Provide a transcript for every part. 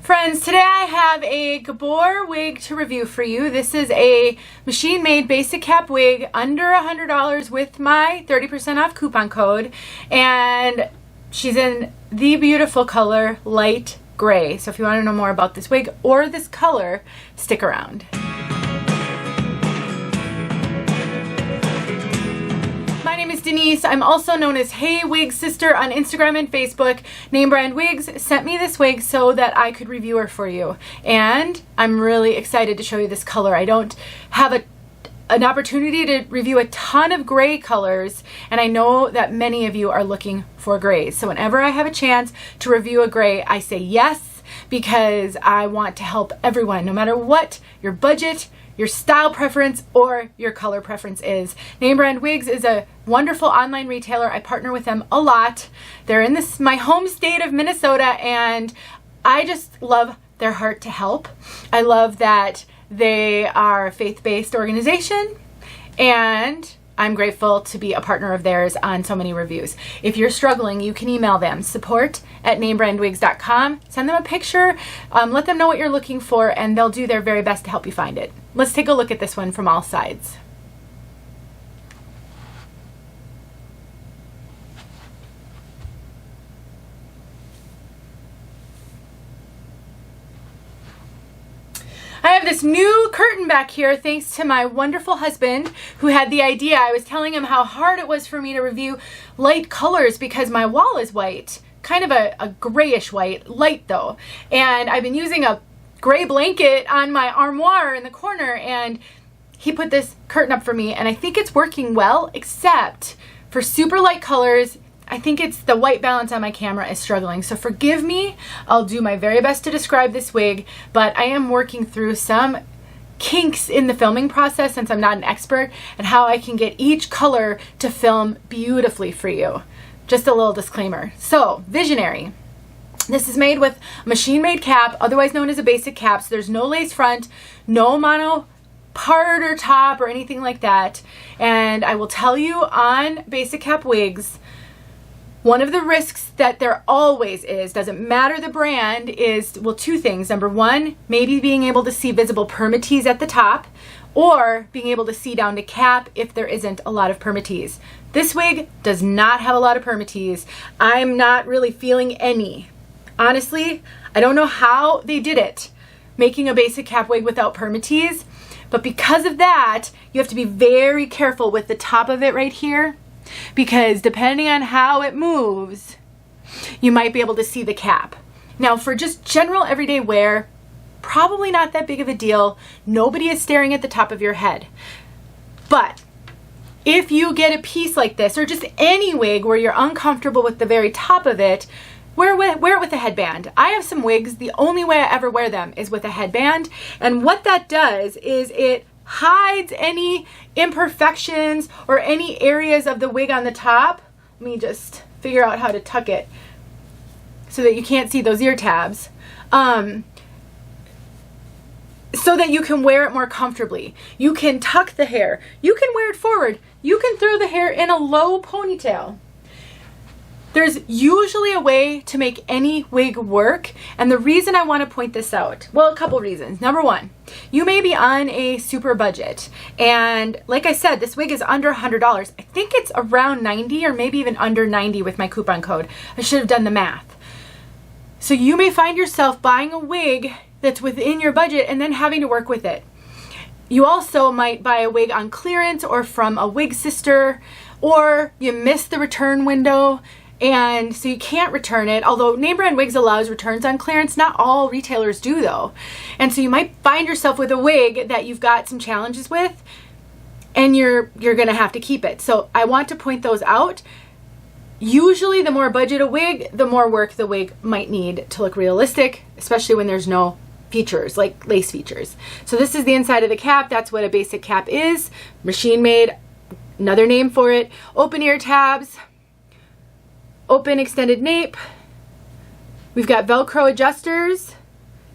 Friends, today I have a Gabor wig to review for you. This is a machine-made basic cap wig under $100 with my 30% off coupon code, and she's in the beautiful color light gray. So if you want to know more about this wig or this color, stick around. My name is Denise. I'm also known as Hey Wig Sister on Instagram and Facebook. Name Brand Wigs sent me this wig so that I could review her for you. And I'm really excited to show you this color. I don't have an opportunity to review a ton of gray colors, and I know that many of you are looking for grays. So whenever I have a chance to review a gray, I say yes, because I want to help everyone, no matter what your budget, your style preference, or your color preference is. Name Brand Wigs is a wonderful online retailer. I partner with them a lot. They're in my home state of Minnesota, and I just love their heart to help. I love that they are a faith-based organization, and I'm grateful to be a partner of theirs on so many reviews. If you're struggling, you can email them, support@namebrandwigs.com. Send them a picture, let them know what you're looking for, and they'll do their very best to help you find it. Let's take a look at this one from all sides. I have this new curtain back here thanks to my wonderful husband who had the idea. I was telling him how hard it was for me to review light colors because my wall is white, kind of a grayish white, light though. And I've been using a gray blanket on my armoire in the corner, and he put this curtain up for me, and I think it's working well, except for super light colors. I think it's the white balance on my camera is struggling, so forgive me. I'll do my very best to describe this wig, but I am working through some kinks in the filming process since I'm not an expert, and how I can get each color to film beautifully for you. Just a little disclaimer. So, Visionary. This is made with machine-made cap, otherwise known as a basic cap, so there's no lace front, no mono part or top or anything like that. And I will tell you on basic cap wigs, one of the risks that there always is, doesn't matter the brand, is, well, two things. Number one, maybe being able to see visible Permatease at the top, or being able to see down to cap if there isn't a lot of Permatease. This wig does not have a lot of Permatease. I'm not really feeling any. Honestly, I don't know how they did it, making a basic cap wig without Permatease, but because of that, you have to be very careful with the top of it right here, because depending on how it moves, you might be able to see the cap. Now, for just general everyday wear, probably not that big of a deal. Nobody is staring at the top of your head. But if you get a piece like this, or just any wig where you're uncomfortable with the very top of it, wear it with a headband. I have some wigs, the only way I ever wear them is with a headband, and what that does is it hides any imperfections or any areas of the wig on the top. Let me just figure out how to tuck it so that you can't see those ear tabs, so that you can wear it more comfortably. You can tuck the hair, you can wear it forward, you can throw the hair in a low ponytail. There's usually a way to make any wig work, and the reason I want to point this out, well, a couple reasons. Number one, you may be on a super budget, and like I said, this wig is under $100. I think it's around 90 or maybe even under 90 with my coupon code. I should have done the math. So you may find yourself buying a wig that's within your budget and then having to work with it. You also might buy a wig on clearance or from a wig sister, or you missed the return window, and so you can't return it. Although Name Brand Wigs allows returns on clearance, not all retailers do though. And so you might find yourself with a wig that you've got some challenges with, and you're gonna have to keep it. So I want to point those out. Usually the more budget a wig, the more work the wig might need to look realistic, especially when there's no features like lace features. So this is the inside of the cap. That's what a basic cap is. Machine made, another name for it. Open ear tabs, open extended nape. We've got Velcro adjusters,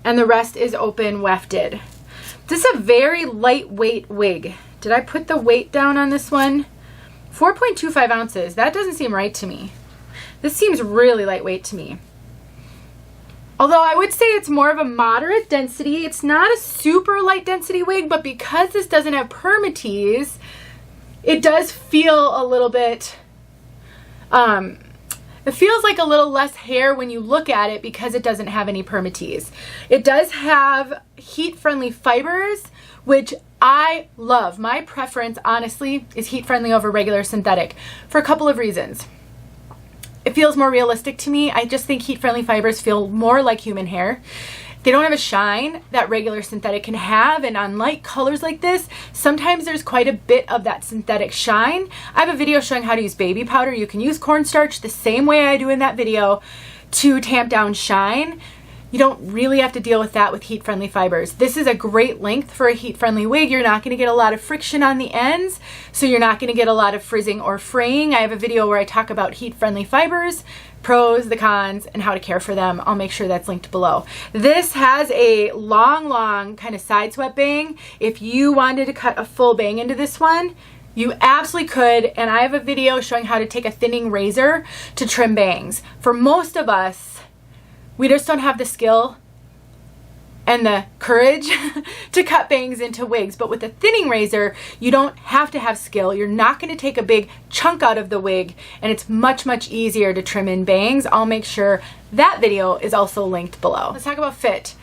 and the rest is open wefted. This is a very lightweight wig. Did I put the weight down on this one? 4.25 ounces. That doesn't seem right to me. This seems really lightweight to me. Although I would say it's more of a moderate density. It's not a super light density wig, but because this doesn't have Permatease, it does feel a little bit, it feels like a little less hair when you look at it because it doesn't have any Permatease. It does have heat-friendly fibers, which I love. My preference, honestly, is heat-friendly over regular synthetic for a couple of reasons. It feels more realistic to me. I just think heat-friendly fibers feel more like human hair. They don't have a shine that regular synthetic can have, and on light colors like this, sometimes there's quite a bit of that synthetic shine. I have a video showing how to use baby powder. You can use cornstarch the same way I do in that video to tamp down shine. You don't really have to deal with that with heat-friendly fibers. This is a great length for a heat-friendly wig. You're not going to get a lot of friction on the ends, so you're not going to get a lot of frizzing or fraying. I have a video where I talk about heat-friendly fibers, pros, the cons, and how to care for them. I'll make sure that's linked below. This has a long kind of side swept bang. If you wanted to cut a full bang into this one, you absolutely could, and I have a video showing how to take a thinning razor to trim bangs. For most of us, we just don't have the skill and the courage to cut bangs into wigs. But with a thinning razor, you don't have to have skill. You're not going to take a big chunk out of the wig, and it's much easier to trim in bangs. I'll make sure that video is also linked below. Let's talk about fit.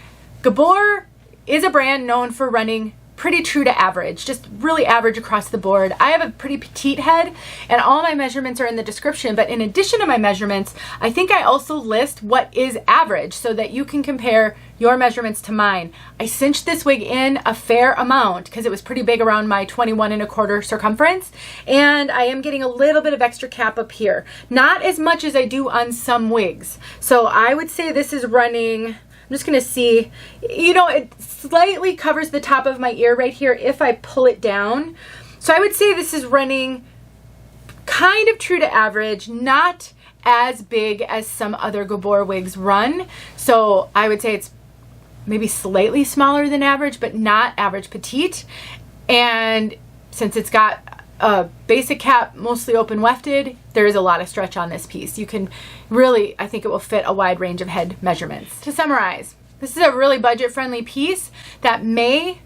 Gabor is a brand known for running pretty true to average, just really average across the board. I have a pretty petite head, and all my measurements are in the description, but in addition to my measurements, I think I also list what is average so that you can compare your measurements to mine. I cinched this wig in a fair amount because it was pretty big around my 21¼ circumference, and I am getting a little bit of extra cap up here. Not as much as I do on some wigs. So I would say this is running, I'm just gonna see, you know, it slightly covers the top of my ear right here if I pull it down. So I would say this is running kind of true to average, not as big as some other Gabor wigs run. So I would say it's maybe slightly smaller than average, but not average petite. And since it's got a basic cap, mostly open wefted, there is a lot of stretch on this piece. You can really, I think it will fit a wide range of head measurements. To summarize, this is a really budget-friendly piece that may,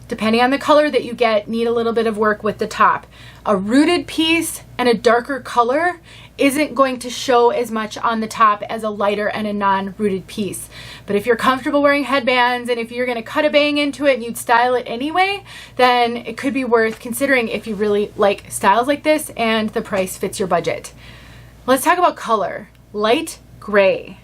depending on the color that you get, need a little bit of work with the top. A rooted piece and a darker color isn't going to show as much on the top as a lighter and a non-rooted piece. But if you're comfortable wearing headbands, and if you're going to cut a bang into it and you'd style it anyway, then it could be worth considering if you really like styles like this and the price fits your budget. Let's talk about color. Light gray.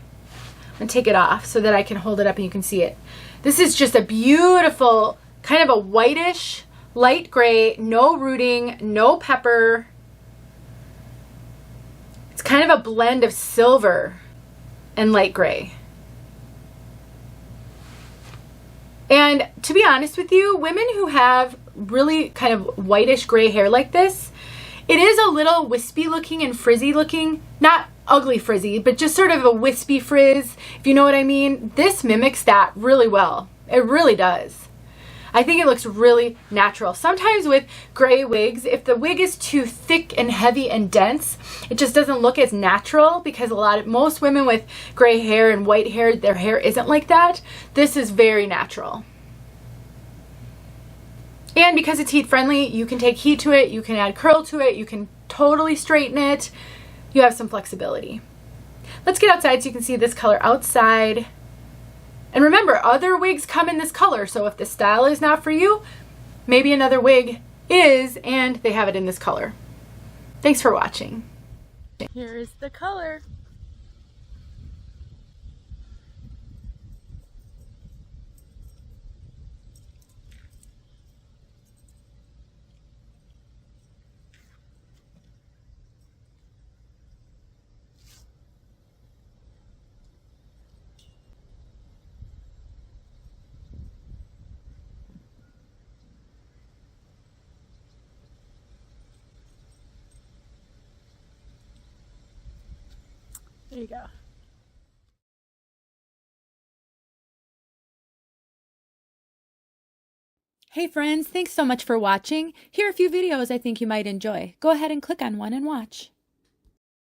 I'm going to take it off so that I can hold it up and you can see it. This is just a beautiful, kind of a whitish, light gray, no rooting, no pepper. It's kind of a blend of silver and light gray. And to be honest with you, women who have really kind of whitish gray hair like this, it is a little wispy looking and frizzy looking, not ugly frizzy, but just sort of a wispy frizz, if you know what I mean. This mimics that really well. It really does. I think it looks really natural. Sometimes with gray wigs, if the wig is too thick and heavy and dense, it just doesn't look as natural because most women with gray hair and white hair, their hair isn't like that. This is very natural. And because it's heat friendly, you can take heat to it, you can add curl to it, you can totally straighten it. You have some flexibility. Let's get outside so you can see this color outside. And remember, other wigs come in this color, so if the style is not for you, maybe another wig is, and they have it in this color. Thanks for watching. Here's the color. There you go. Hey friends, thanks so much for watching. Here are a few videos I think you might enjoy. Go ahead and click on one and watch.